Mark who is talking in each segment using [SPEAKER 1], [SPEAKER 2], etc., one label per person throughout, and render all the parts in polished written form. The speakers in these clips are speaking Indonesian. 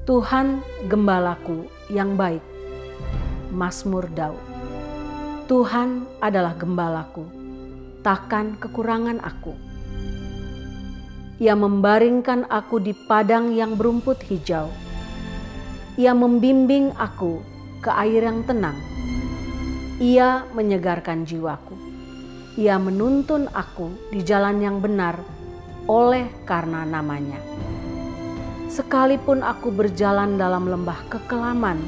[SPEAKER 1] Tuhan gembalaku yang baik. Mazmur Daud. Tuhan adalah gembalaku, takkan kekurangan aku. Ia membaringkan aku di padang yang berumput hijau. Ia membimbing aku ke air yang tenang. Ia menyegarkan jiwaku. Ia menuntun aku di jalan yang benar oleh karena namanya. Sekalipun aku berjalan dalam lembah kekelaman,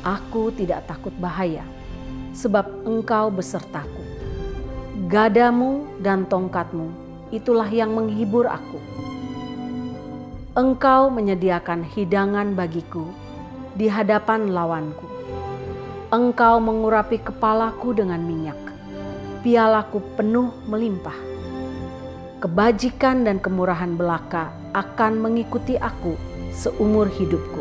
[SPEAKER 1] aku tidak takut bahaya, sebab Engkau besertaku. Gadamu dan tongkatmu, itulah yang menghibur aku. Engkau menyediakan hidangan bagiku di hadapan lawanku. Engkau mengurapi kepalaku dengan minyak, pialaku penuh melimpah. Kebajikan dan kemurahan belaka akan mengikuti aku seumur hidupku,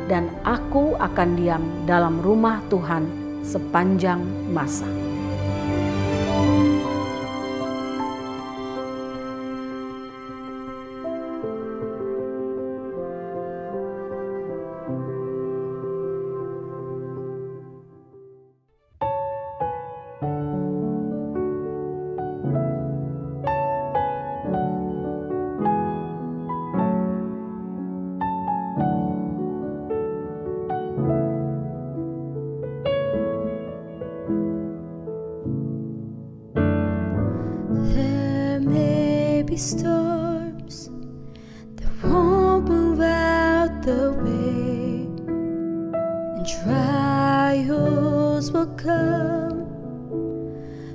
[SPEAKER 1] dan aku akan diam dalam rumah Tuhan sepanjang masa.
[SPEAKER 2] Storms that won't move out the way, and trials will come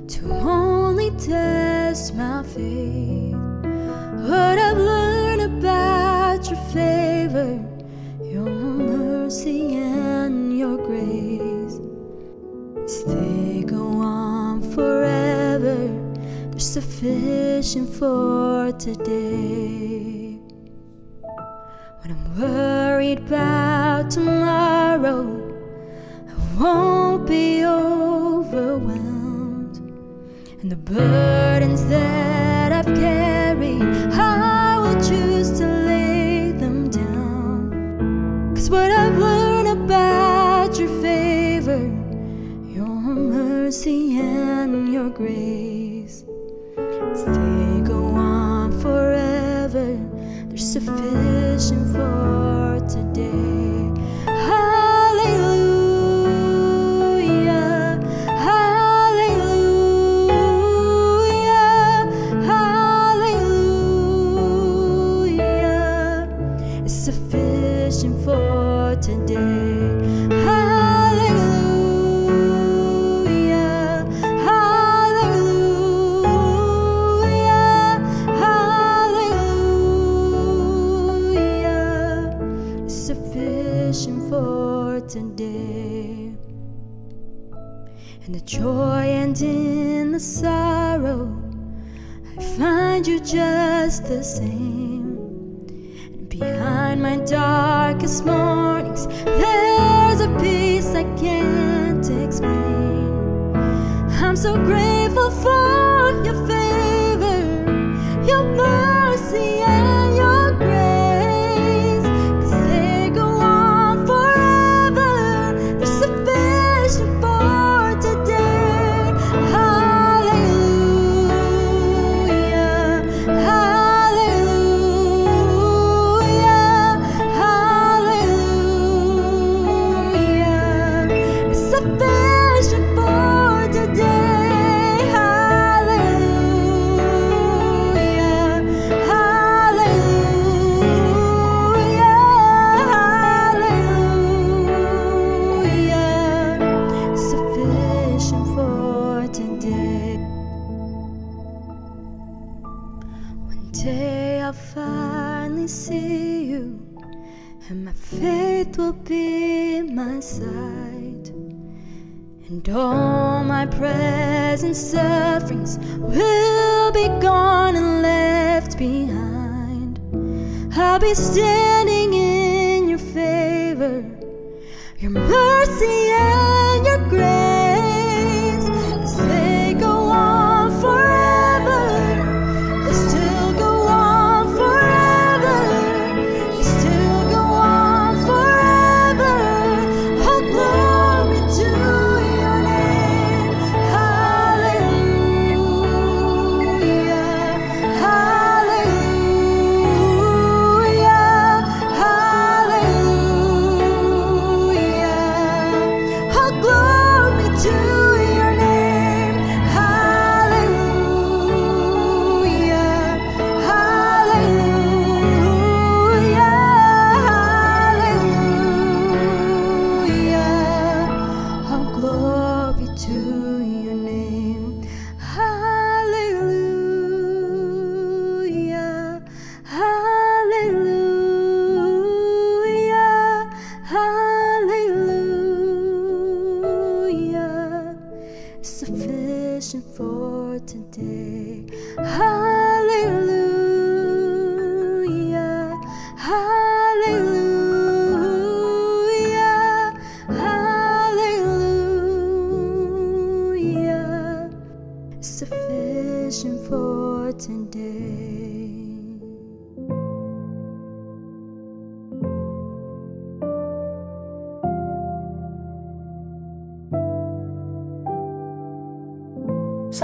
[SPEAKER 2] to only test my faith. What I've learned about your favor, your mercy and your grace, is they go on forever. They're sufficient for today. When I'm worried about tomorrow, I won't be overwhelmed. And the burdens that I've carried, I will choose to lay them down. 'Cause what I've learned about your favor, your mercy and your grace, they go on forever. They're sufficient for today. Hallelujah, hallelujah, hallelujah. It's sufficient for today. Today. In the joy and in the sorrow, I find you just the same. And behind my darkest mornings, there's a peace I can't explain. I'm so grateful for your favor, your mercy and your grace. I'll finally see you, and my faith will be my sight, and all my present sufferings will be gone and left behind. I'll be standing in your favor, your mercy and your grace, as they go on forever. They still go on forever. They still go on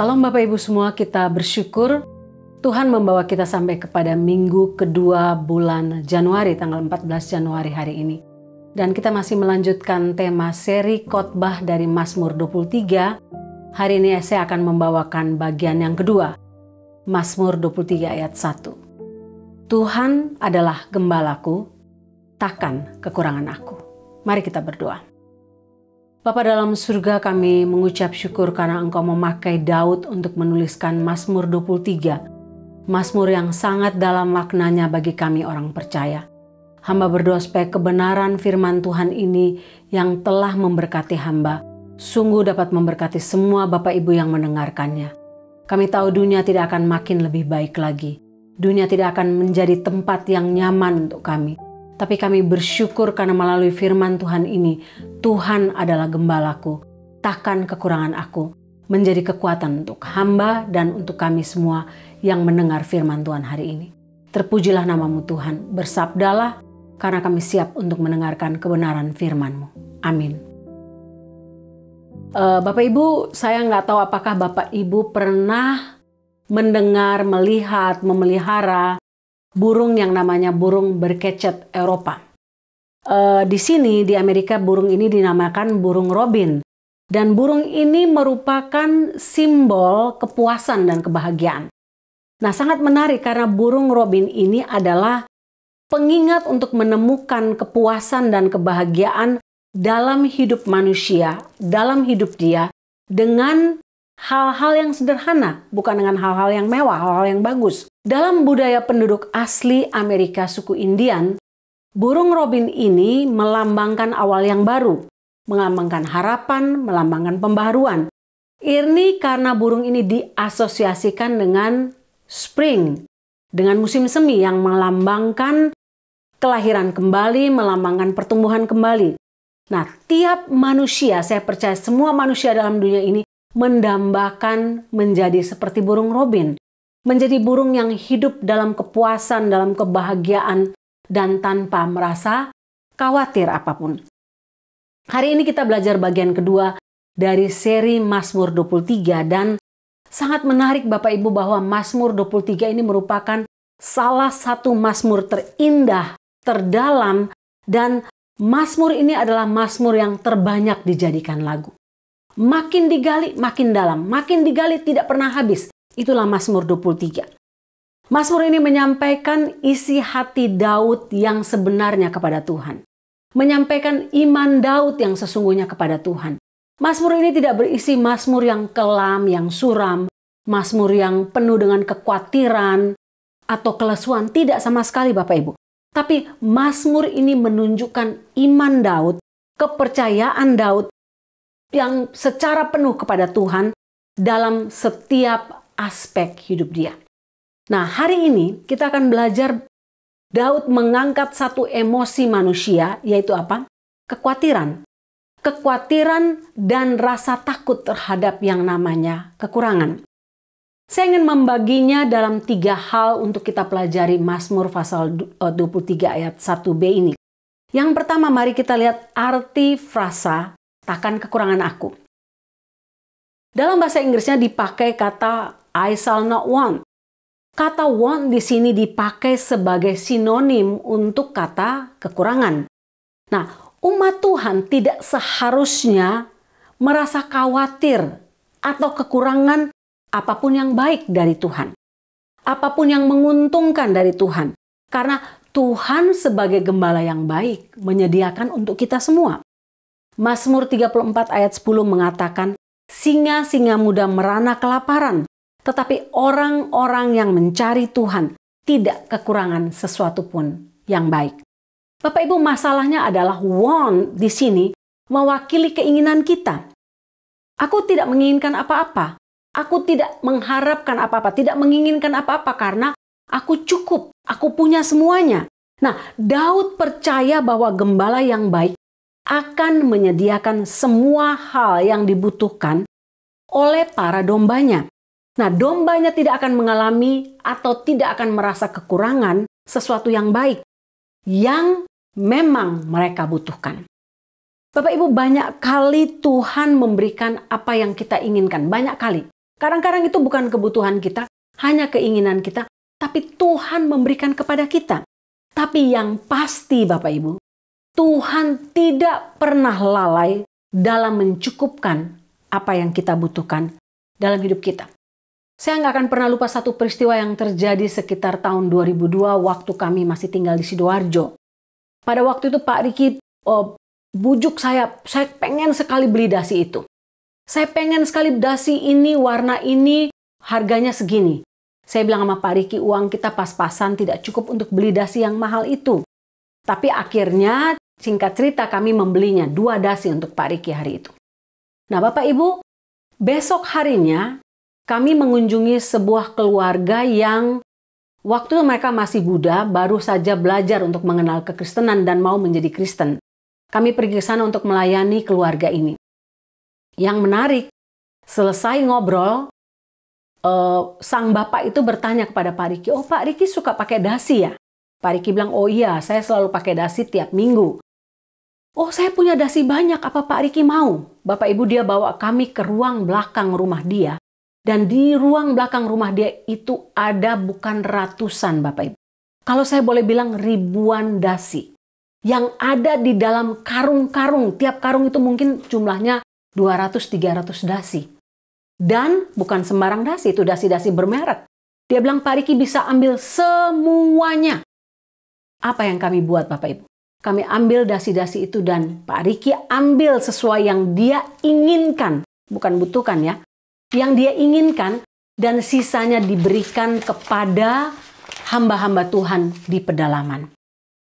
[SPEAKER 1] Salam Bapak Ibu semua, kita bersyukur Tuhan membawa kita sampai kepada minggu kedua bulan Januari, tanggal 14 Januari hari ini. Dan kita masih melanjutkan tema seri khotbah dari Mazmur 23. Hari ini saya akan membawakan bagian yang kedua, Mazmur 23 ayat 1. Tuhan adalah gembalaku, takkan kekurangan aku. Mari kita berdoa. Bapa dalam surga, kami mengucap syukur karena Engkau memakai Daud untuk menuliskan Mazmur 23. Mazmur yang sangat dalam maknanya bagi kami orang percaya. Hamba berdoa supaya kebenaran firman Tuhan ini yang telah memberkati hamba, sungguh dapat memberkati semua Bapak Ibu yang mendengarkannya. Kami tahu dunia tidak akan makin lebih baik lagi. Dunia tidak akan menjadi tempat yang nyaman untuk kami. Tapi kami bersyukur karena melalui firman Tuhan ini, Tuhan adalah gembalaku, takkan kekurangan aku, menjadi kekuatan untuk hamba dan untuk kami semua yang mendengar firman Tuhan hari ini. Terpujilah namamu Tuhan, bersabdalah karena kami siap untuk mendengarkan kebenaran firman-Mu. Amin. Bapak Ibu, saya nggak tahu apakah Bapak Ibu pernah mendengar, melihat, memelihara burung yang namanya burung berkecet Eropa. Di sini di Amerika burung ini dinamakan burung robin. Dan burung ini merupakan simbol kepuasan dan kebahagiaan. Nah, sangat menarik karena burung robin ini adalah pengingat untuk menemukan kepuasan dan kebahagiaan dalam hidup manusia, dalam hidup dia dengan hal-hal yang sederhana, bukan dengan hal-hal yang mewah, hal-hal yang bagus. Dalam budaya penduduk asli Amerika suku Indian, burung robin ini melambangkan awal yang baru, melambangkan harapan, melambangkan pembaharuan. Ini karena burung ini diasosiasikan dengan spring, dengan musim semi yang melambangkan kelahiran kembali, melambangkan pertumbuhan kembali. Nah, tiap manusia, saya percaya semua manusia dalam dunia ini mendambakan menjadi seperti burung robin. Menjadi burung yang hidup dalam kepuasan, dalam kebahagiaan, dan tanpa merasa khawatir apapun. Hari ini kita belajar bagian kedua dari seri Mazmur 23 dan sangat menarik Bapak Ibu bahwa Mazmur 23 ini merupakan salah satu Mazmur terindah, terdalam, dan Mazmur ini adalah Mazmur yang terbanyak dijadikan lagu. Makin digali, makin dalam. Makin digali, tidak pernah habis. Itulah Mazmur 23. Mazmur ini menyampaikan isi hati Daud yang sebenarnya kepada Tuhan. Menyampaikan iman Daud yang sesungguhnya kepada Tuhan. Mazmur ini tidak berisi mazmur yang kelam, yang suram. Mazmur yang penuh dengan kekhawatiran atau kelesuan. Tidak sama sekali Bapak Ibu. Tapi Mazmur ini menunjukkan iman Daud, kepercayaan Daud yang secara penuh kepada Tuhan dalam setiap aspek hidup dia. Nah, hari ini kita akan belajar Daud mengangkat satu emosi manusia, yaitu apa? Kekhawatiran. Kekhawatiran dan rasa takut terhadap yang namanya kekurangan. Saya ingin membaginya dalam 3 hal untuk kita pelajari Mazmur pasal 23 ayat 1b ini. Yang pertama, mari kita lihat arti frasa takkan kekurangan aku. Dalam bahasa Inggrisnya dipakai kata I shall not want. Kata want di sini dipakai sebagai sinonim untuk kata kekurangan. Nah, umat Tuhan tidak seharusnya merasa khawatir atau kekurangan apapun yang baik dari Tuhan. Apapun yang menguntungkan dari Tuhan. Karena Tuhan sebagai gembala yang baik menyediakan untuk kita semua. Mazmur 34 ayat 10 mengatakan, singa-singa muda merana kelaparan, tetapi orang-orang yang mencari Tuhan tidak kekurangan sesuatu pun yang baik. Bapak Ibu, masalahnya adalah want di sini mewakili keinginan kita. Aku tidak menginginkan apa-apa. Aku tidak mengharapkan apa-apa, tidak menginginkan apa-apa karena aku cukup, aku punya semuanya. Nah, Daud percaya bahwa gembala yang baik akan menyediakan semua hal yang dibutuhkan oleh para dombanya. Nah, dombanya tidak akan mengalami atau tidak akan merasa kekurangan sesuatu yang baik yang memang mereka butuhkan. Bapak Ibu, banyak kali Tuhan memberikan apa yang kita inginkan. Banyak kali. Kadang-kadang itu bukan kebutuhan kita, hanya keinginan kita, tapi Tuhan memberikan kepada kita. Tapi yang pasti Bapak Ibu, Tuhan tidak pernah lalai dalam mencukupkan apa yang kita butuhkan dalam hidup kita. Saya nggak akan pernah lupa satu peristiwa yang terjadi sekitar tahun 2002 waktu kami masih tinggal di Sidoarjo. Pada waktu itu Pak Riki bujuk saya pengen sekali beli dasi itu. Saya pengen sekali dasi ini, warna ini, harganya segini. Saya bilang sama Pak Riki, uang kita pas-pasan, tidak cukup untuk beli dasi yang mahal itu. Tapi akhirnya, singkat cerita, kami membelinya 2 dasi untuk Pak Riki hari itu. Nah Bapak Ibu, besok harinya kami mengunjungi sebuah keluarga yang waktu mereka masih Buddha, baru saja belajar untuk mengenal kekristenan dan mau menjadi Kristen. Kami pergi ke sana untuk melayani keluarga ini. Yang menarik, selesai ngobrol, sang bapak itu bertanya kepada Pak Riki, oh Pak Riki suka pakai dasi ya? Pak Riki bilang, oh iya, saya selalu pakai dasi tiap minggu. Oh saya punya dasi banyak, apa Pak Riki mau? Bapak Ibu, dia bawa kami ke ruang belakang rumah dia. Dan di ruang belakang rumah dia itu ada bukan ratusan Bapak Ibu. Kalau saya boleh bilang ribuan dasi. Yang ada di dalam karung-karung. Tiap karung itu mungkin jumlahnya 200-300 dasi. Dan bukan sembarang dasi, itu dasi-dasi bermerek. Dia bilang, Pak Riki bisa ambil semuanya. Apa yang kami buat Bapak Ibu? Kami ambil dasi-dasi itu dan Pak Riki ambil sesuai yang dia inginkan. Bukan butuhkan ya. Yang dia inginkan dan sisanya diberikan kepada hamba-hamba Tuhan di pedalaman.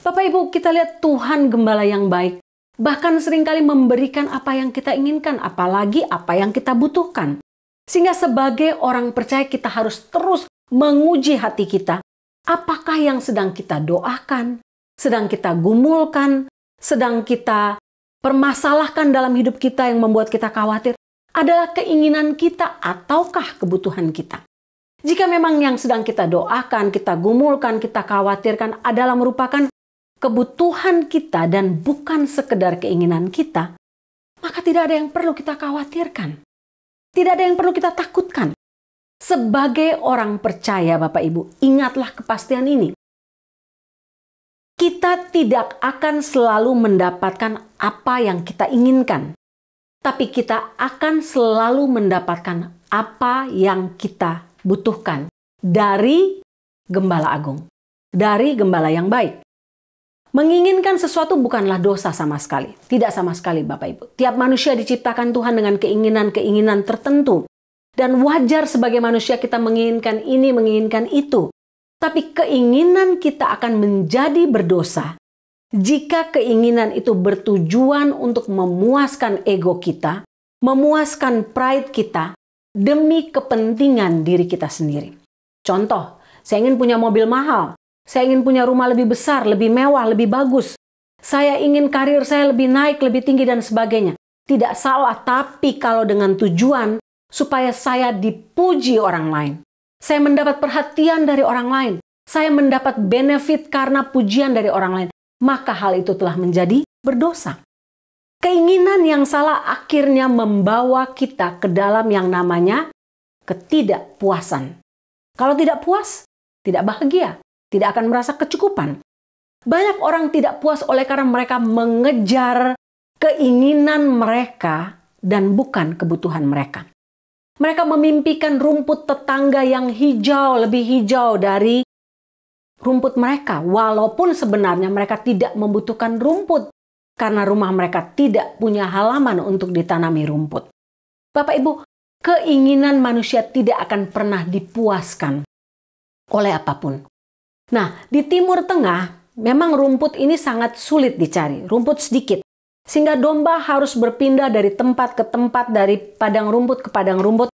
[SPEAKER 1] Bapak Ibu, kita lihat Tuhan gembala yang baik. Bahkan seringkali memberikan apa yang kita inginkan, apalagi apa yang kita butuhkan. Sehingga sebagai orang percaya kita harus terus menguji hati kita. Apakah yang sedang kita doakan, sedang kita gumulkan, sedang kita permasalahkan dalam hidup kita yang membuat kita khawatir, adalah keinginan kita ataukah kebutuhan kita. Jika memang yang sedang kita doakan, kita gumulkan, kita khawatirkan adalah merupakan kebutuhan kita dan bukan sekedar keinginan kita, maka tidak ada yang perlu kita khawatirkan. Tidak ada yang perlu kita takutkan. Sebagai orang percaya Bapak Ibu, ingatlah kepastian ini. Kita tidak akan selalu mendapatkan apa yang kita inginkan. Tapi kita akan selalu mendapatkan apa yang kita butuhkan dari Gembala Agung, dari Gembala yang baik. Menginginkan sesuatu bukanlah dosa sama sekali. Tidak sama sekali Bapak Ibu. Tiap manusia diciptakan Tuhan dengan keinginan-keinginan tertentu. Dan wajar sebagai manusia kita menginginkan ini, menginginkan itu. Tapi keinginan kita akan menjadi berdosa jika keinginan itu bertujuan untuk memuaskan ego kita, memuaskan pride kita, demi kepentingan diri kita sendiri. Contoh, saya ingin punya mobil mahal. Saya ingin punya rumah lebih besar, lebih mewah, lebih bagus. Saya ingin karir saya lebih naik, lebih tinggi, dan sebagainya. Tidak salah, tapi kalau dengan tujuan supaya saya dipuji orang lain. Saya mendapat perhatian dari orang lain. Saya mendapat benefit karena pujian dari orang lain. Maka hal itu telah menjadi berdosa. Keinginan yang salah akhirnya membawa kita ke dalam yang namanya ketidakpuasan. Kalau tidak puas, tidak bahagia. Tidak akan merasa kecukupan. Banyak orang tidak puas oleh karena mereka mengejar keinginan mereka dan bukan kebutuhan mereka. Mereka memimpikan rumput tetangga yang hijau, lebih hijau dari rumput mereka. Walaupun sebenarnya mereka tidak membutuhkan rumput. Karena rumah mereka tidak punya halaman untuk ditanami rumput. Bapak Ibu, keinginan manusia tidak akan pernah dipuaskan oleh apapun. Nah, di Timur Tengah, memang rumput ini sangat sulit dicari, rumput sedikit. Sehingga domba harus berpindah dari tempat ke tempat, dari padang rumput ke padang rumput,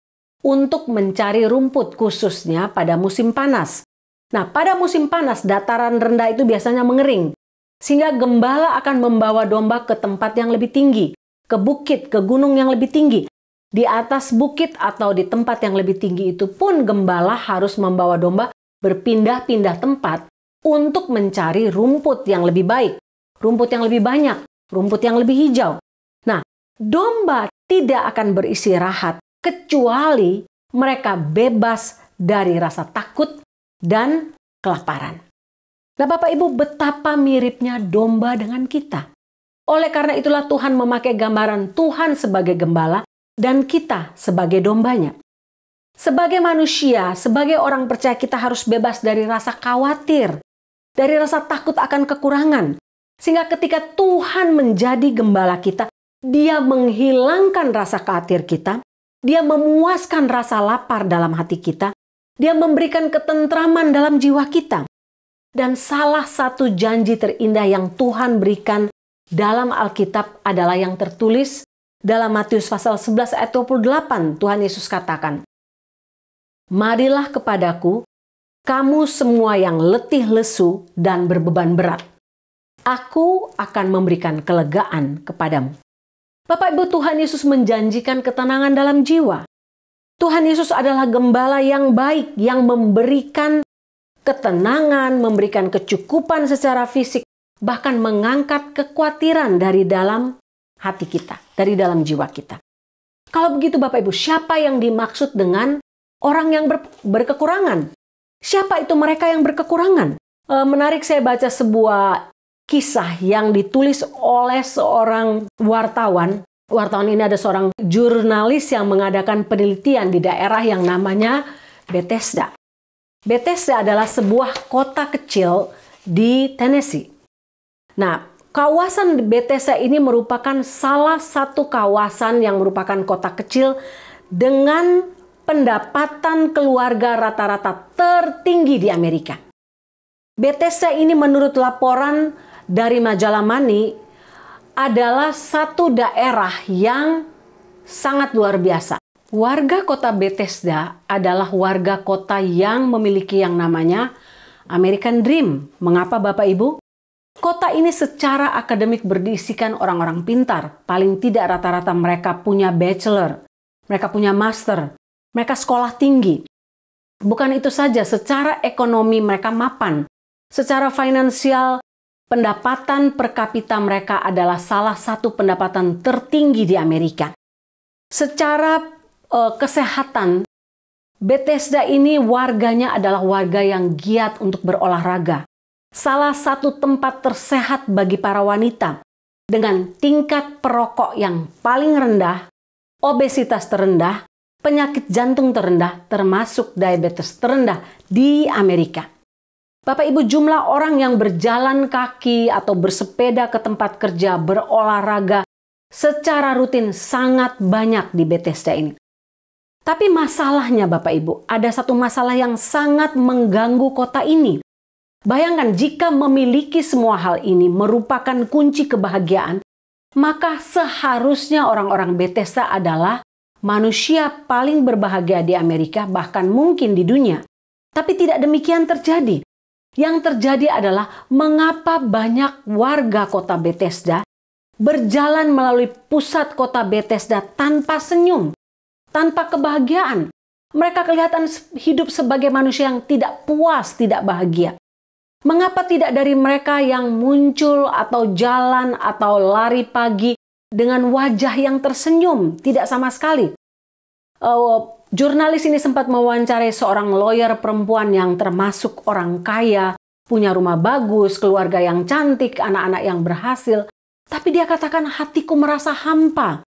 [SPEAKER 1] untuk mencari rumput khususnya pada musim panas. Nah, pada musim panas, dataran rendah itu biasanya mengering. Sehingga gembala akan membawa domba ke tempat yang lebih tinggi, ke bukit, ke gunung yang lebih tinggi. Di atas bukit atau di tempat yang lebih tinggi itu pun gembala harus membawa domba berpindah-pindah tempat untuk mencari rumput yang lebih baik, rumput yang lebih banyak, rumput yang lebih hijau. Nah, domba tidak akan beristirahat kecuali Mereka bebas dari rasa takut dan kelaparan. Nah Bapak Ibu, betapa miripnya domba dengan kita. Oleh karena itulah Tuhan memakai gambaran Tuhan sebagai gembala dan kita sebagai dombanya. Sebagai manusia, sebagai orang percaya, kita harus bebas dari rasa khawatir, dari rasa takut akan kekurangan. Sehingga ketika Tuhan menjadi gembala kita, Dia menghilangkan rasa khawatir kita, Dia memuaskan rasa lapar dalam hati kita, Dia memberikan ketentraman dalam jiwa kita. Dan salah satu janji terindah yang Tuhan berikan dalam Alkitab adalah yang tertulis dalam Matius pasal 11 ayat 28. Tuhan Yesus katakan, "Marilah kepadaku, kamu semua yang letih lesu dan berbeban berat. Aku akan memberikan kelegaan kepadamu." Bapak Ibu, Tuhan Yesus menjanjikan ketenangan dalam jiwa. Tuhan Yesus adalah gembala yang baik, yang memberikan ketenangan, memberikan kecukupan secara fisik, bahkan mengangkat kekhawatiran dari dalam hati kita, dari dalam jiwa kita. Kalau begitu Bapak Ibu, siapa yang dimaksud dengan orang yang berkekurangan? Siapa itu mereka yang berkekurangan? Menarik, saya baca sebuah kisah yang ditulis oleh seorang wartawan. Wartawan ini ada seorang jurnalis yang mengadakan penelitian di daerah yang namanya Bethesda. Bethesda adalah sebuah kota kecil di Tennessee. Nah, kawasan Bethesda ini merupakan salah satu kawasan yang merupakan kota kecil dengan pendapatan keluarga rata-rata tertinggi di Amerika. Bethesda ini menurut laporan dari majalah Money adalah satu daerah yang sangat luar biasa. Warga kota Bethesda adalah warga kota yang memiliki yang namanya American Dream. Mengapa Bapak Ibu? Kota ini secara akademik berisikan orang-orang pintar. Paling tidak rata-rata mereka punya bachelor, mereka punya master, mereka sekolah tinggi. Bukan itu saja, secara ekonomi mereka mapan. Secara finansial, pendapatan per kapita mereka adalah salah satu pendapatan tertinggi di Amerika. Secara kesehatan, Bethesda ini warganya adalah warga yang giat untuk berolahraga. Salah satu tempat tersehat bagi para wanita dengan tingkat perokok yang paling rendah, obesitas terendah, penyakit jantung terendah, termasuk diabetes terendah di Amerika. Bapak Ibu, jumlah orang yang berjalan kaki atau bersepeda ke tempat kerja, berolahraga secara rutin sangat banyak di Bethesda ini. Tapi masalahnya Bapak Ibu, ada satu masalah yang sangat mengganggu kota ini. Bayangkan jika memiliki semua hal ini merupakan kunci kebahagiaan, maka seharusnya orang-orang Bethesda adalah manusia paling berbahagia di Amerika, bahkan mungkin di dunia. Tapi tidak demikian terjadi. Yang terjadi adalah mengapa banyak warga kota Bethesda berjalan melalui pusat kota Bethesda tanpa senyum, tanpa kebahagiaan. Mereka kelihatan hidup sebagai manusia yang tidak puas, tidak bahagia. Mengapa tidak dari mereka yang muncul atau jalan atau lari pagi dengan wajah yang tersenyum? Tidak sama sekali. Jurnalis ini sempat mewawancarai seorang lawyer perempuan yang termasuk orang kaya, punya rumah bagus, keluarga yang cantik, anak-anak yang berhasil. Tapi dia katakan, hatiku merasa hampa,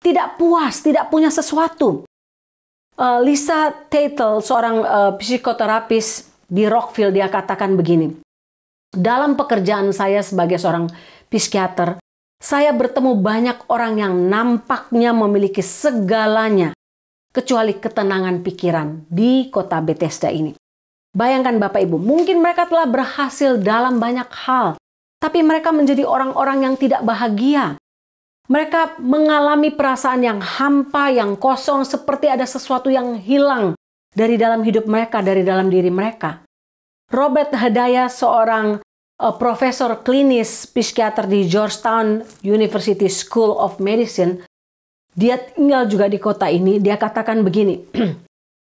[SPEAKER 1] tidak puas, tidak punya sesuatu. Lisa Tatel, seorang psikoterapis di Rockville, dia katakan begini, dalam pekerjaan saya sebagai seorang psikiater, saya bertemu banyak orang yang nampaknya memiliki segalanya, kecuali ketenangan pikiran di kota Bethesda ini. Bayangkan Bapak Ibu, mungkin mereka telah berhasil dalam banyak hal, tapi mereka menjadi orang-orang yang tidak bahagia. Mereka mengalami perasaan yang hampa, yang kosong, seperti ada sesuatu yang hilang dari dalam hidup mereka, dari dalam diri mereka. Robert Hedaya, seorang profesor klinis psikiater di Georgetown University School of Medicine, dia tinggal juga di kota ini. Dia katakan begini,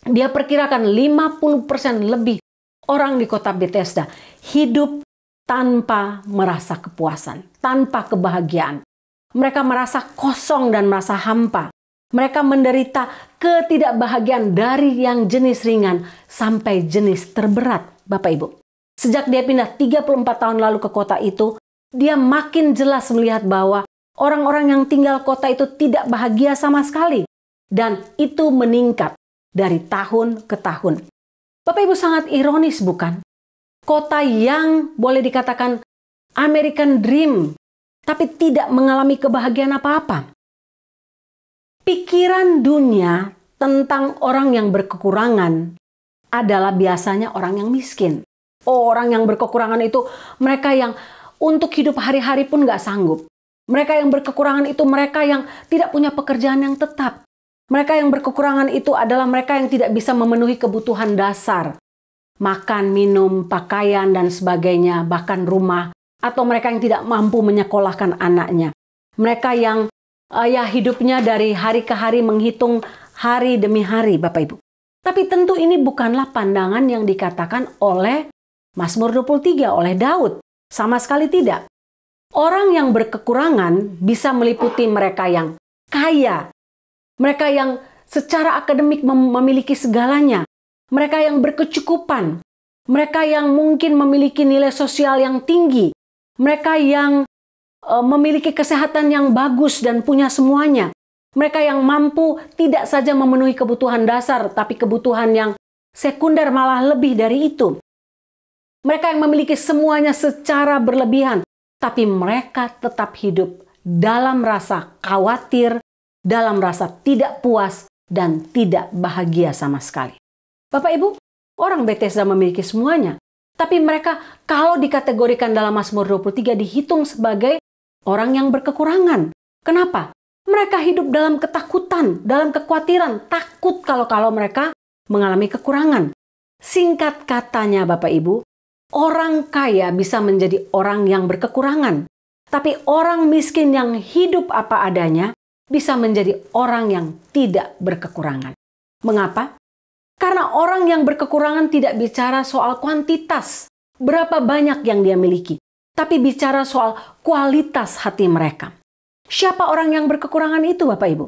[SPEAKER 1] dia perkirakan 50% lebih orang di kota Bethesda hidup tanpa merasa kepuasan, tanpa kebahagiaan. Mereka merasa kosong dan merasa hampa. Mereka menderita ketidakbahagiaan dari yang jenis ringan sampai jenis terberat, Bapak Ibu. Sejak dia pindah 34 tahun lalu ke kota itu, dia makin jelas melihat bahwa orang-orang yang tinggal kota itu tidak bahagia sama sekali. Dan itu meningkat dari tahun ke tahun. Bapak Ibu, sangat ironis bukan? Kota yang boleh dikatakan American Dream, tapi tidak mengalami kebahagiaan apa-apa. Pikiran dunia tentang orang yang berkekurangan adalah biasanya orang yang miskin. Orang yang berkekurangan itu mereka yang untuk hidup hari-hari pun gak sanggup. Mereka yang berkekurangan itu mereka yang tidak punya pekerjaan yang tetap. Mereka yang berkekurangan itu adalah mereka yang tidak bisa memenuhi kebutuhan dasar. Makan, minum, pakaian, dan sebagainya, bahkan rumah. Atau mereka yang tidak mampu menyekolahkan anaknya. Mereka yang hidupnya dari hari ke hari menghitung hari demi hari, Bapak Ibu. Tapi tentu ini bukanlah pandangan yang dikatakan oleh Mazmur 23, oleh Daud. Sama sekali tidak. Orang yang berkekurangan bisa meliputi mereka yang kaya. Mereka yang secara akademik memiliki segalanya. Mereka yang berkecukupan. Mereka yang mungkin memiliki nilai sosial yang tinggi. Mereka yang memiliki kesehatan yang bagus dan punya semuanya. Mereka yang mampu tidak saja memenuhi kebutuhan dasar, tapi kebutuhan yang sekunder malah lebih dari itu. Mereka yang memiliki semuanya secara berlebihan, tapi mereka tetap hidup dalam rasa khawatir, dalam rasa tidak puas, dan tidak bahagia sama sekali. Bapak Ibu, orang Bethesda memiliki semuanya, tapi mereka kalau dikategorikan dalam Mazmur 23 dihitung sebagai orang yang berkekurangan. Kenapa? Mereka hidup dalam ketakutan, dalam kekhawatiran, takut kalau mereka mengalami kekurangan. Singkat katanya Bapak Ibu, orang kaya bisa menjadi orang yang berkekurangan. Tapi orang miskin yang hidup apa adanya bisa menjadi orang yang tidak berkekurangan. Mengapa? Karena orang yang berkekurangan tidak bicara soal kuantitas, berapa banyak yang dia miliki, tapi bicara soal kualitas hati mereka. Siapa orang yang berkekurangan itu, Bapak Ibu?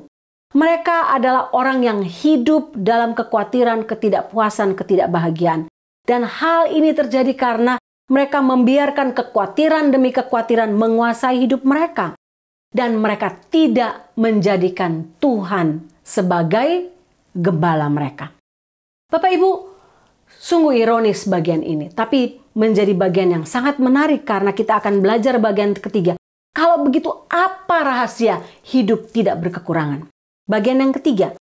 [SPEAKER 1] Mereka adalah orang yang hidup dalam kekhawatiran, ketidakpuasan, ketidakbahagiaan. Dan hal ini terjadi karena mereka membiarkan kekhawatiran demi kekhawatiran menguasai hidup mereka. Dan mereka tidak menjadikan Tuhan sebagai gembala mereka. Bapak Ibu, sungguh ironis bagian ini. Tapi menjadi bagian yang sangat menarik karena kita akan belajar bagian ketiga. Kalau begitu, apa rahasia hidup tidak berkekurangan? Bagian yang ketiga.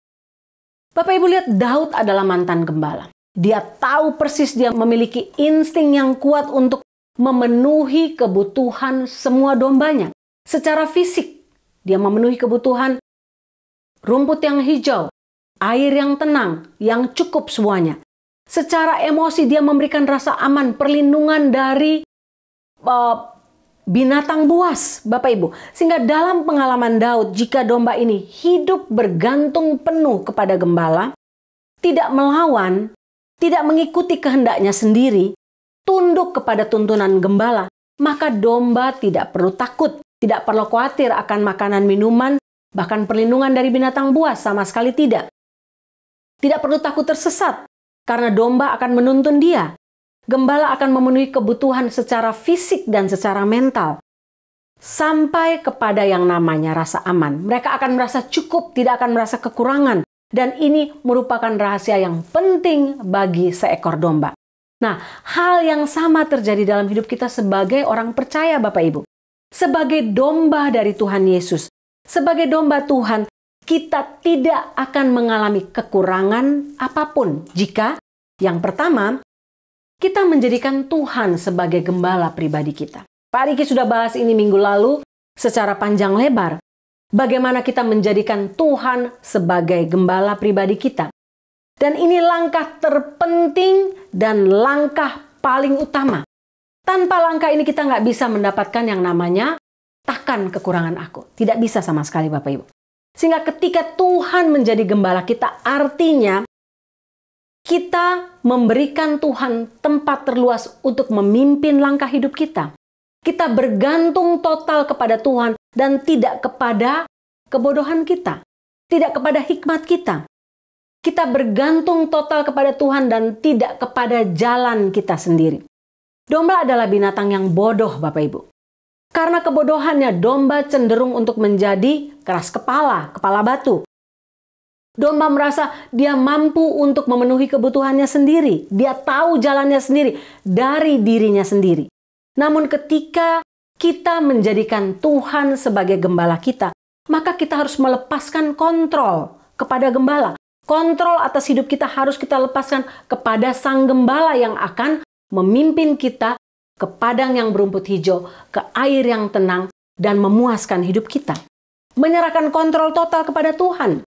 [SPEAKER 1] Bapak Ibu lihat, Daud adalah mantan gembala. Dia tahu persis dia memiliki insting yang kuat untuk memenuhi kebutuhan semua dombanya. Secara fisik, dia memenuhi kebutuhan rumput yang hijau, air yang tenang, yang cukup semuanya. Secara emosi dia memberikan rasa aman, perlindungan dari binatang buas, Bapak Ibu. Sehingga dalam pengalaman Daud, jika domba ini hidup bergantung penuh kepada gembala, tidak melawan, tidak mengikuti kehendaknya sendiri, tunduk kepada tuntunan gembala, maka domba tidak perlu takut, tidak perlu khawatir akan makanan minuman, bahkan perlindungan dari binatang buas, sama sekali tidak. Tidak perlu takut tersesat, karena domba akan menuntun dia. Gembala akan memenuhi kebutuhan secara fisik dan secara mental. Sampai kepada yang namanya rasa aman. Mereka akan merasa cukup, tidak akan merasa kekurangan. Dan ini merupakan rahasia yang penting bagi seekor domba. Nah, hal yang sama terjadi dalam hidup kita sebagai orang percaya, Bapak Ibu. Sebagai domba dari Tuhan Yesus. Sebagai domba Tuhan, kita tidak akan mengalami kekurangan apapun jika yang pertama, kita menjadikan Tuhan sebagai gembala pribadi kita. Pak Riki sudah bahas ini minggu lalu secara panjang lebar. Bagaimana kita menjadikan Tuhan sebagai gembala pribadi kita. Dan ini langkah terpenting dan langkah paling utama. Tanpa langkah ini kita nggak bisa mendapatkan yang namanya takkan kekurangan aku. Tidak bisa sama sekali Bapak Ibu. Sehingga ketika Tuhan menjadi gembala kita, artinya kita memberikan Tuhan tempat terluas untuk memimpin langkah hidup kita. Kita bergantung total kepada Tuhan dan tidak kepada kebodohan kita. tidak kepada hikmat kita. Kita bergantung total kepada Tuhan dan tidak kepada jalan kita sendiri. Domba adalah binatang yang bodoh, Bapak Ibu. Karena kebodohannya, domba cenderung untuk menjadi keras kepala, kepala batu. Domba merasa dia mampu untuk memenuhi kebutuhannya sendiri. Dia tahu jalannya sendiri dari dirinya sendiri. Namun ketika kita menjadikan Tuhan sebagai gembala kita, maka kita harus melepaskan kontrol kepada gembala. Kontrol atas hidup kita harus kita lepaskan kepada sang gembala yang akan memimpin kita ke padang yang berumput hijau, ke air yang tenang, dan memuaskan hidup kita. Menyerahkan kontrol total kepada Tuhan.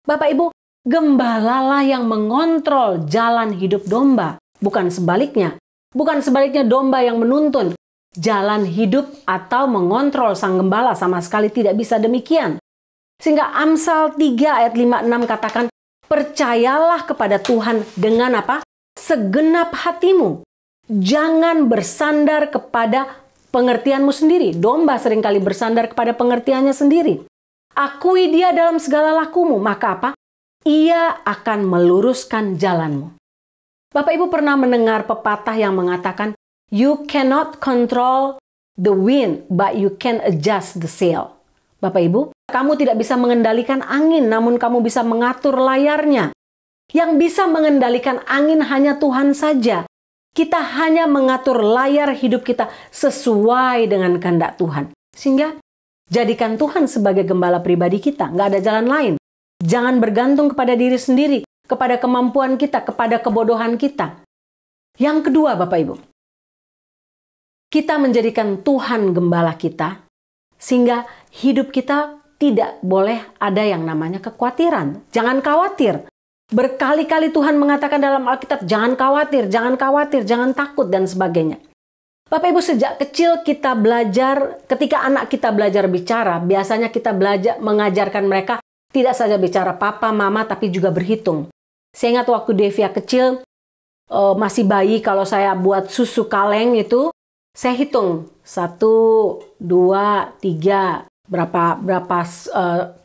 [SPEAKER 1] Bapak Ibu, gembalalah yang mengontrol jalan hidup domba, bukan sebaliknya. Bukan sebaliknya domba yang menuntun jalan hidup atau mengontrol sang gembala, sama sekali tidak bisa demikian. Sehingga Amsal 3 ayat 5-6 katakan, percayalah kepada Tuhan dengan apa? Segenap hatimu. Jangan bersandar kepada pengertianmu sendiri. Domba seringkali bersandar kepada pengertiannya sendiri. Akui dia dalam segala lakumu, maka apa? Ia akan meluruskan jalanmu. Bapak Ibu pernah mendengar pepatah yang mengatakan, you cannot control the wind, but you can adjust the sail. Bapak Ibu, kamu tidak bisa mengendalikan angin, namun kamu bisa mengatur layarnya. Yang bisa mengendalikan angin hanya Tuhan saja. Kita hanya mengatur layar hidup kita sesuai dengan kehendak Tuhan. Sehingga jadikan Tuhan sebagai gembala pribadi kita. Nggak ada jalan lain. Jangan bergantung kepada diri sendiri, kepada kemampuan kita, kepada kebodohan kita. Yang kedua, Bapak Ibu, kita menjadikan Tuhan gembala kita, sehingga hidup kita tidak boleh ada yang namanya kekhawatiran. Jangan khawatir. Berkali-kali Tuhan mengatakan dalam Alkitab, jangan khawatir, jangan takut, dan sebagainya. Bapak Ibu, sejak kecil kita belajar, ketika anak kita belajar bicara, biasanya kita belajar mengajarkan mereka tidak saja bicara papa, mama, tapi juga berhitung. Saya ingat waktu Devia kecil, masih bayi, kalau saya buat susu kaleng itu, saya hitung 1, 2, 3, berapa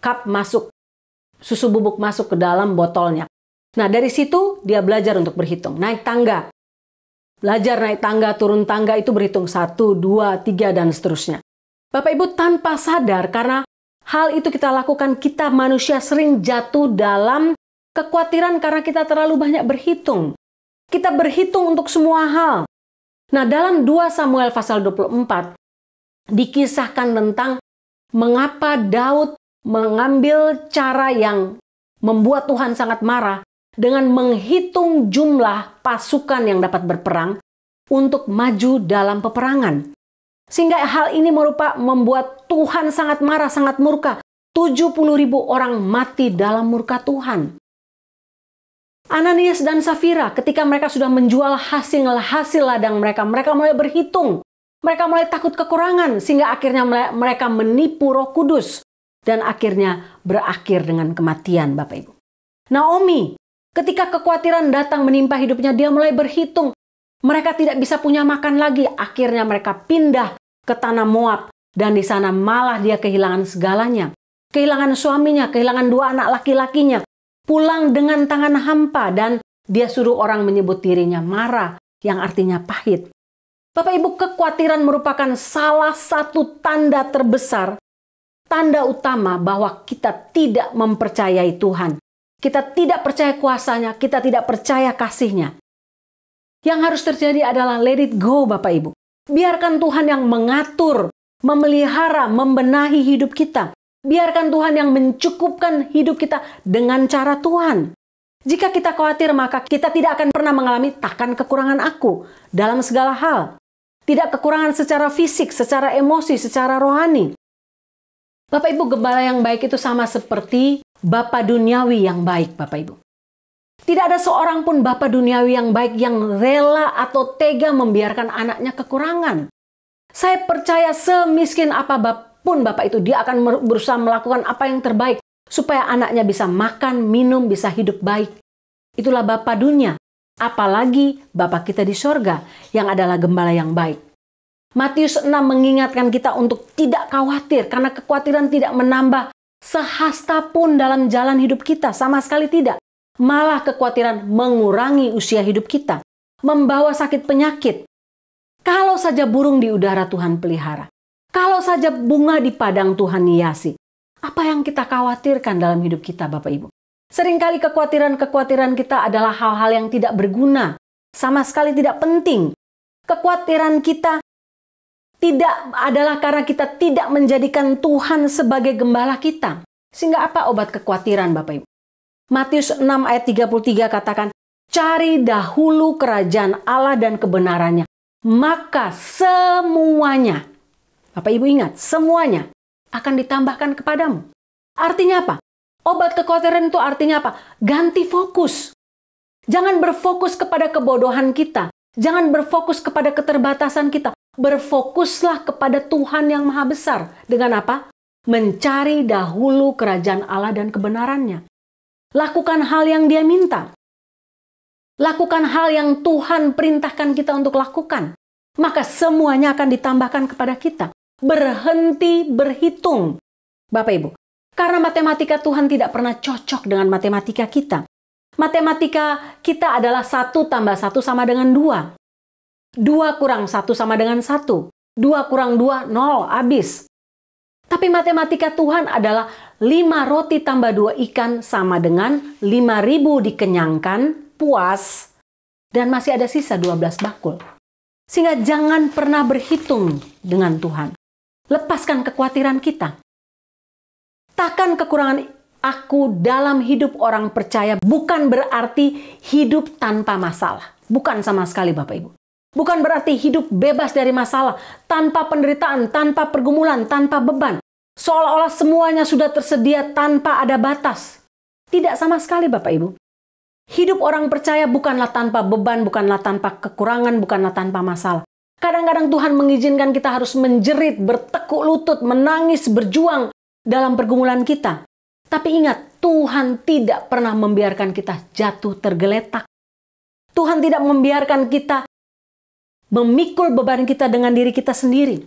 [SPEAKER 1] cup masuk, susu bubuk masuk ke dalam botolnya. Nah, dari situ dia belajar untuk berhitung. Naik tangga. Belajar naik tangga, turun tangga itu berhitung 1, 2, 3, dan seterusnya. Bapak Ibu, tanpa sadar, karena hal itu kita lakukan, kita manusia sering jatuh dalam kekhawatiran karena kita terlalu banyak berhitung. Kita berhitung untuk semua hal. Nah, dalam 2 Samuel pasal 24, dikisahkan tentang mengapa Daud mengambil cara yang membuat Tuhan sangat marah dengan menghitung jumlah pasukan yang dapat berperang untuk maju dalam peperangan. Sehingga hal ini membuat Tuhan sangat marah, sangat murka. 70.000 orang mati dalam murka Tuhan. Ananias dan Safira ketika mereka sudah menjual hasil ladang mereka mulai berhitung. Mereka mulai takut kekurangan sehingga akhirnya mereka menipu Roh Kudus. Dan akhirnya berakhir dengan kematian, Bapak Ibu. Naomi, ketika kekhawatiran datang menimpa hidupnya, dia mulai berhitung. Mereka tidak bisa punya makan lagi. Akhirnya mereka pindah ke tanah Moab. Dan di sana malah dia kehilangan segalanya. Kehilangan suaminya, kehilangan 2 anak laki-lakinya. Pulang dengan tangan hampa dan dia suruh orang menyebut dirinya Mara, yang artinya pahit. Bapak Ibu, kekhawatiran merupakan salah satu tanda terbesar, tanda utama bahwa kita tidak mempercayai Tuhan. Kita tidak percaya kuasanya, kita tidak percaya kasihnya. Yang harus terjadi adalah let it go, Bapak Ibu. Biarkan Tuhan yang mengatur, memelihara, membenahi hidup kita. Biarkan Tuhan yang mencukupkan hidup kita dengan cara Tuhan. Jika kita khawatir, maka kita tidak akan pernah mengalami takkan kekurangan aku dalam segala hal. Tidak kekurangan secara fisik, secara emosi, secara rohani. Bapak Ibu, gembala yang baik itu sama seperti bapa duniawi yang baik, Bapak Ibu. Tidak ada seorang pun bapa duniawi yang baik yang rela atau tega membiarkan anaknya kekurangan. Saya percaya semiskin apapun Bapak itu, dia akan berusaha melakukan apa yang terbaik supaya anaknya bisa makan, minum, bisa hidup baik. Itulah bapa dunia. Apalagi Bapa kita di sorga yang adalah gembala yang baik. Matius 6 mengingatkan kita untuk tidak khawatir karena kekhawatiran tidak menambah sehasta pun dalam jalan hidup kita, sama sekali tidak. Malah kekhawatiran mengurangi usia hidup kita, membawa sakit penyakit. Kalau saja burung di udara Tuhan pelihara, kalau saja bunga di padang Tuhan hiasi, apa yang kita khawatirkan dalam hidup kita, Bapak Ibu? Seringkali kekhawatiran kita adalah hal-hal yang tidak berguna, sama sekali tidak penting. Kekhawatiran kita tidak adalah karena kita tidak menjadikan Tuhan sebagai gembala kita. Sehingga apa obat kekhawatiran, Bapak Ibu? Matius 6 ayat 33 katakan, cari dahulu kerajaan Allah dan kebenarannya, maka semuanya, Bapak Ibu ingat, semuanya akan ditambahkan kepadamu. Artinya apa? Obat kekhawatiran itu artinya apa? Ganti fokus. Jangan berfokus kepada kebodohan kita. Jangan berfokus kepada keterbatasan kita. Berfokuslah kepada Tuhan yang Maha Besar. Dengan apa? Mencari dahulu kerajaan Allah dan kebenarannya. Lakukan hal yang Dia minta. Lakukan hal yang Tuhan perintahkan kita untuk lakukan. Maka semuanya akan ditambahkan kepada kita. Berhenti berhitung. Bapak Ibu, karena matematika Tuhan tidak pernah cocok dengan matematika kita. Matematika kita adalah 1 tambah 1 sama dengan 2. 2 kurang 1 sama dengan 1. 2 kurang 2, 0, habis. Tapi matematika Tuhan adalah 5 roti tambah 2 ikan sama dengan 5.000 dikenyangkan, puas, dan masih ada sisa 12 bakul. Sehingga jangan pernah berhitung dengan Tuhan. Lepaskan kekhawatiran kita. Takkan kekurangan aku dalam hidup orang percaya bukan berarti hidup tanpa masalah. Bukan sama sekali, Bapak Ibu. Bukan berarti hidup bebas dari masalah, tanpa penderitaan, tanpa pergumulan, tanpa beban. Seolah-olah semuanya sudah tersedia tanpa ada batas. Tidak sama sekali, Bapak Ibu. Hidup orang percaya bukanlah tanpa beban, bukanlah tanpa kekurangan, bukanlah tanpa masalah. Kadang-kadang Tuhan mengizinkan kita harus menjerit, bertekuk lutut, menangis, berjuang dalam pergumulan kita. Tapi ingat, Tuhan tidak pernah membiarkan kita jatuh tergeletak. Tuhan tidak membiarkan kita memikul beban kita dengan diri kita sendiri.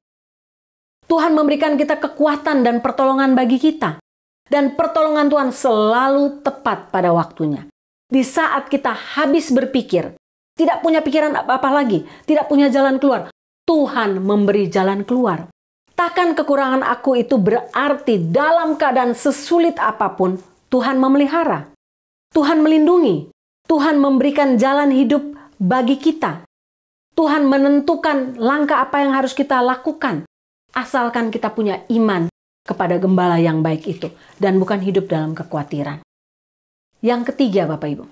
[SPEAKER 1] Tuhan memberikan kita kekuatan dan pertolongan bagi kita. Dan pertolongan Tuhan selalu tepat pada waktunya. Di saat kita habis berpikir, tidak punya pikiran apa-apa lagi, tidak punya jalan keluar, Tuhan memberi jalan keluar. Takkan kekurangan aku itu berarti dalam keadaan sesulit apapun, Tuhan memelihara. Tuhan melindungi. Tuhan memberikan jalan hidup bagi kita. Tuhan menentukan langkah apa yang harus kita lakukan. Asalkan kita punya iman kepada gembala yang baik itu. Dan bukan hidup dalam kekhawatiran. Yang ketiga, Bapak Ibu.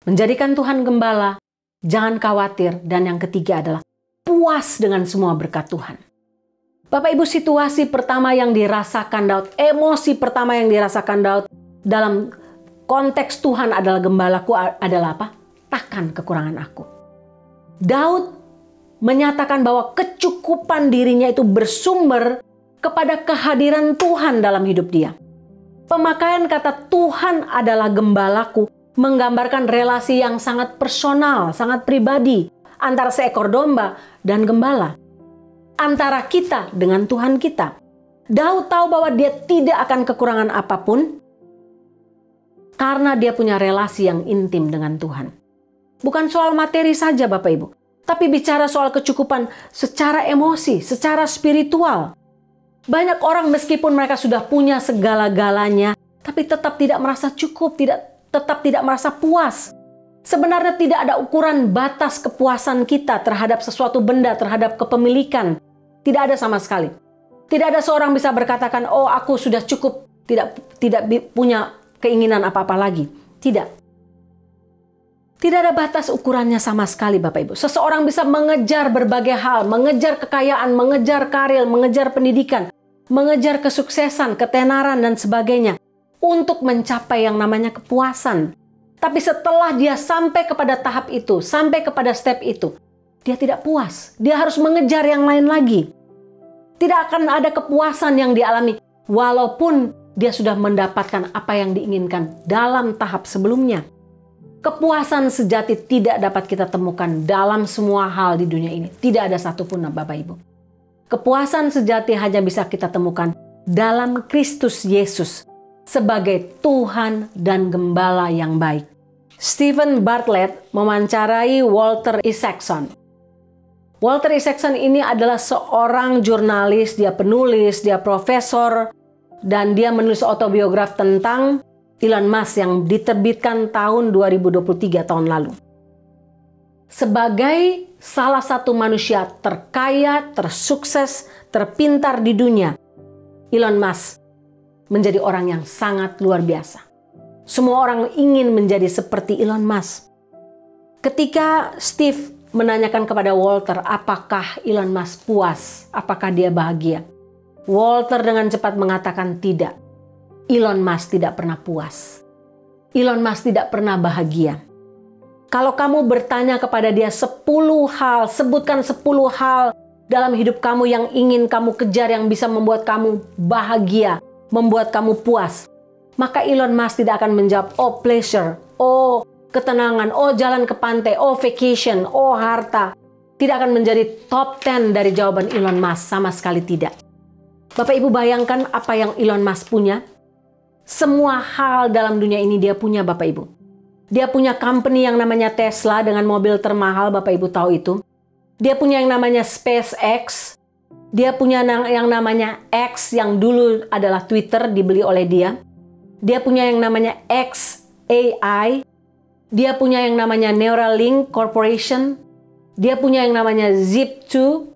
[SPEAKER 1] Menjadikan Tuhan gembala, jangan khawatir. Dan yang ketiga adalah puas dengan semua berkat Tuhan. Bapak Ibu, situasi pertama yang dirasakan Daud, emosi pertama yang dirasakan Daud dalam konteks Tuhan adalah gembalaku adalah apa? Takkan kekurangan aku. Daud menyatakan bahwa kecukupan dirinya itu bersumber kepada kehadiran Tuhan dalam hidup dia. Pemakaian kata Tuhan adalah gembalaku menggambarkan relasi yang sangat personal, sangat pribadi antara seekor domba dan gembala. Antara kita dengan Tuhan kita. Daud tahu bahwa dia tidak akan kekurangan apapun karena dia punya relasi yang intim dengan Tuhan. Bukan soal materi saja, Bapak Ibu, tapi bicara soal kecukupan secara emosi, secara spiritual. Banyak orang meskipun mereka sudah punya segala-galanya, tapi tetap tidak merasa cukup, tetap tidak merasa puas. Sebenarnya tidak ada ukuran batas kepuasan kita terhadap sesuatu benda, terhadap kepemilikan. Tidak ada sama sekali. Tidak ada seorang bisa berkatakan, oh aku sudah cukup, tidak punya keinginan apa-apa lagi. Tidak. Tidak ada batas ukurannya sama sekali, Bapak Ibu. Seseorang bisa mengejar berbagai hal, mengejar kekayaan, mengejar karir, mengejar pendidikan, mengejar kesuksesan, ketenaran, dan sebagainya untuk mencapai yang namanya kepuasan. Tapi setelah dia sampai kepada tahap itu, sampai kepada step itu, dia tidak puas. Dia harus mengejar yang lain lagi. Tidak akan ada kepuasan yang dialami walaupun dia sudah mendapatkan apa yang diinginkan dalam tahap sebelumnya. Kepuasan sejati tidak dapat kita temukan dalam semua hal di dunia ini. Tidak ada satupun, Bapak Ibu. Kepuasan sejati hanya bisa kita temukan dalam Kristus Yesus sebagai Tuhan dan Gembala yang baik. Stephen Bartlett mewawancarai Walter Isaacson. Walter Isaacson ini adalah seorang jurnalis, dia penulis, dia profesor, dan dia menulis autobiograf tentang Elon Musk yang diterbitkan tahun 2023 tahun lalu. Sebagai salah satu manusia terkaya, tersukses, terpintar di dunia, Elon Musk menjadi orang yang sangat luar biasa. Semua orang ingin menjadi seperti Elon Musk. Ketika Steve menanyakan kepada Walter, apakah Elon Musk puas? Apakah dia bahagia? Walter dengan cepat mengatakan tidak. Elon Musk tidak pernah puas. Elon Musk tidak pernah bahagia. Kalau kamu bertanya kepada dia 10 hal, sebutkan 10 hal dalam hidup kamu yang ingin kamu kejar, yang bisa membuat kamu bahagia, membuat kamu puas. Maka Elon Musk tidak akan menjawab, oh pleasure, oh ketenangan, oh jalan ke pantai, oh vacation, oh harta. Tidak akan menjadi top 10 dari jawaban Elon Musk, sama sekali tidak. Bapak Ibu bayangkan apa yang Elon Musk punya. Semua hal dalam dunia ini dia punya, Bapak Ibu. Dia punya company yang namanya Tesla dengan mobil termahal, Bapak Ibu tahu itu. Dia punya yang namanya SpaceX. Dia punya yang namanya X yang dulu adalah Twitter, dibeli oleh dia. Dia punya yang namanya XAI. Dia punya yang namanya Neuralink Corporation. Dia punya yang namanya Zip2.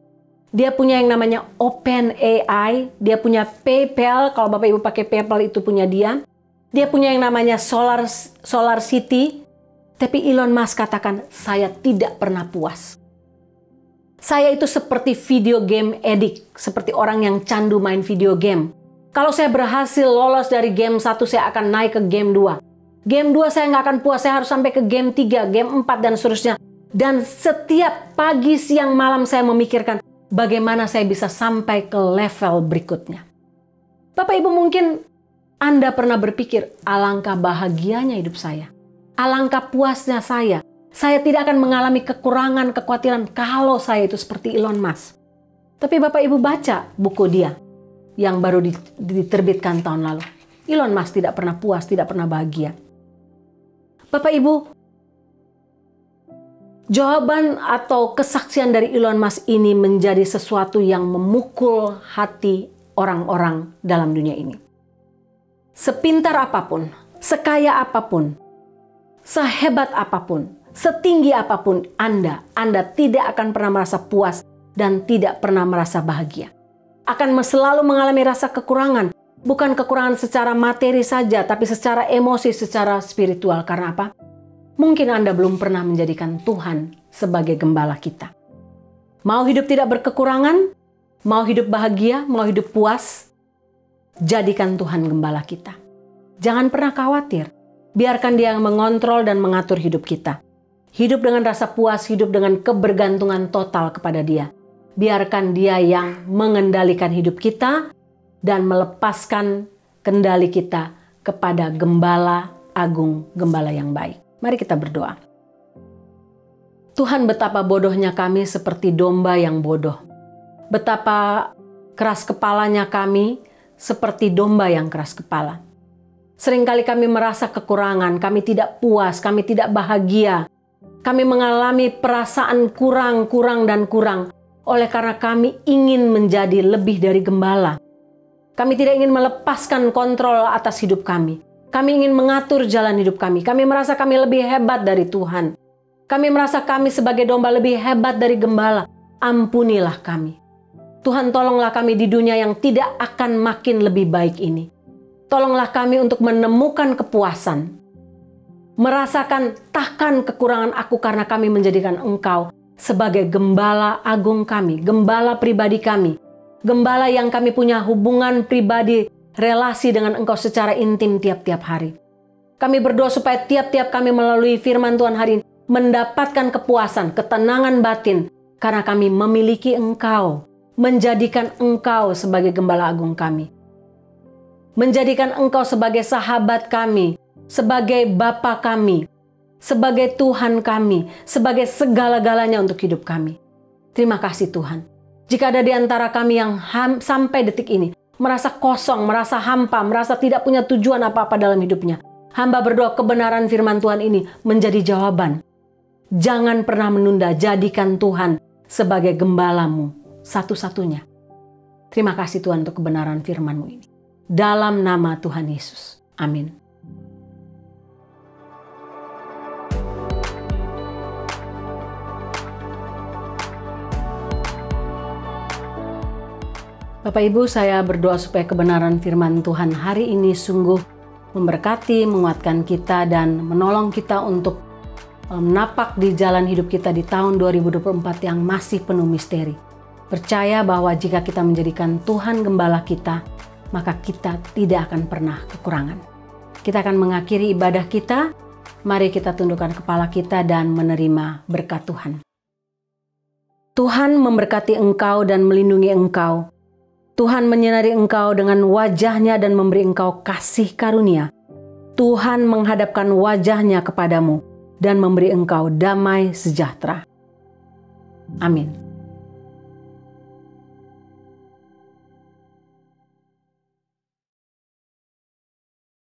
[SPEAKER 1] Dia punya yang namanya OpenAI. Dia punya PayPal. Kalau Bapak Ibu pakai PayPal itu punya dia. Dia punya yang namanya Solar City. Tapi Elon Musk katakan, saya tidak pernah puas. Saya itu seperti video game addict. Seperti orang yang candu main video game. Kalau saya berhasil lolos dari game 1, saya akan naik ke game 2. Game 2 saya nggak akan puas. Saya harus sampai ke game 3, game 4, dan seterusnya. Dan setiap pagi, siang, malam saya memikirkan bagaimana saya bisa sampai ke level berikutnya. Bapak Ibu mungkin Anda pernah berpikir, alangkah bahagianya hidup saya. Alangkah puasnya saya. Saya tidak akan mengalami kekurangan, kekhawatiran kalau saya itu seperti Elon Musk. Tapi Bapak Ibu baca buku dia yang baru diterbitkan tahun lalu. Elon Musk tidak pernah puas, tidak pernah bahagia. Bapak Ibu, jawaban atau kesaksian dari Elon Musk ini menjadi sesuatu yang memukul hati orang-orang dalam dunia ini. Sepintar apapun, sekaya apapun, sehebat apapun, setinggi apapun Anda tidak akan pernah merasa puas dan tidak pernah merasa bahagia. Akan selalu mengalami rasa kekurangan. Bukan kekurangan secara materi saja, tapi secara emosi, secara spiritual. Karena apa? Mungkin Anda belum pernah menjadikan Tuhan sebagai gembala kita. Mau hidup tidak berkekurangan? Mau hidup bahagia? Mau hidup puas? Jadikan Tuhan gembala kita. Jangan pernah khawatir. Biarkan Dia yang mengontrol dan mengatur hidup kita. Hidup dengan rasa puas, hidup dengan kebergantungan total kepada Dia. Biarkan Dia yang mengendalikan hidup kita dan melepaskan kendali kita kepada Gembala Agung, Gembala yang baik. Mari kita berdoa. Tuhan, betapa bodohnya kami seperti domba yang bodoh. Betapa keras kepalanya kami seperti domba yang keras kepala. Seringkali kami merasa kekurangan, kami tidak puas, kami tidak bahagia. Kami mengalami perasaan kurang. Oleh karena kami ingin menjadi lebih dari gembala. Kami tidak ingin melepaskan kontrol atas hidup kami. Kami ingin mengatur jalan hidup kami. Kami merasa kami lebih hebat dari Tuhan. Kami merasa kami sebagai domba lebih hebat dari gembala. Ampunilah kami. Tuhan, tolonglah kami di dunia yang tidak akan makin lebih baik ini. Tolonglah kami untuk menemukan kepuasan. Merasakan takkan kekurangan aku karena kami menjadikan Engkau sebagai gembala agung kami, gembala pribadi kami, gembala yang kami punya hubungan pribadi, relasi dengan Engkau secara intim tiap-tiap hari. Kami berdoa supaya tiap-tiap kami melalui firman Tuhan hari ini mendapatkan kepuasan, ketenangan batin, karena kami memiliki Engkau, menjadikan Engkau sebagai gembala agung kami. Menjadikan Engkau sebagai sahabat kami, sebagai Bapa kami, sebagai Tuhan kami, sebagai segala-galanya untuk hidup kami. Terima kasih Tuhan. Jika ada di antara kami yang sampai detik ini merasa kosong, merasa hampa, merasa tidak punya tujuan apa-apa dalam hidupnya. Hamba berdoa kebenaran firman Tuhan ini menjadi jawaban. Jangan pernah menunda, jadikan Tuhan sebagai gembalamu satu-satunya. Terima kasih Tuhan untuk kebenaran firman-Mu ini. Dalam nama Tuhan Yesus. Amin. Bapak Ibu, saya berdoa supaya kebenaran firman Tuhan hari ini sungguh memberkati, menguatkan kita, dan menolong kita untuk menapak di jalan hidup kita di tahun 2024 yang masih penuh misteri. Percaya bahwa jika kita menjadikan Tuhan gembala kita, maka kita tidak akan pernah kekurangan. Kita akan mengakhiri ibadah kita. Mari kita tundukkan kepala kita dan menerima berkat Tuhan. Tuhan memberkati engkau dan melindungi engkau. Tuhan menyinari engkau dengan wajah-Nya dan memberi engkau kasih karunia. Tuhan menghadapkan wajah-Nya kepadamu dan memberi engkau damai sejahtera. Amin.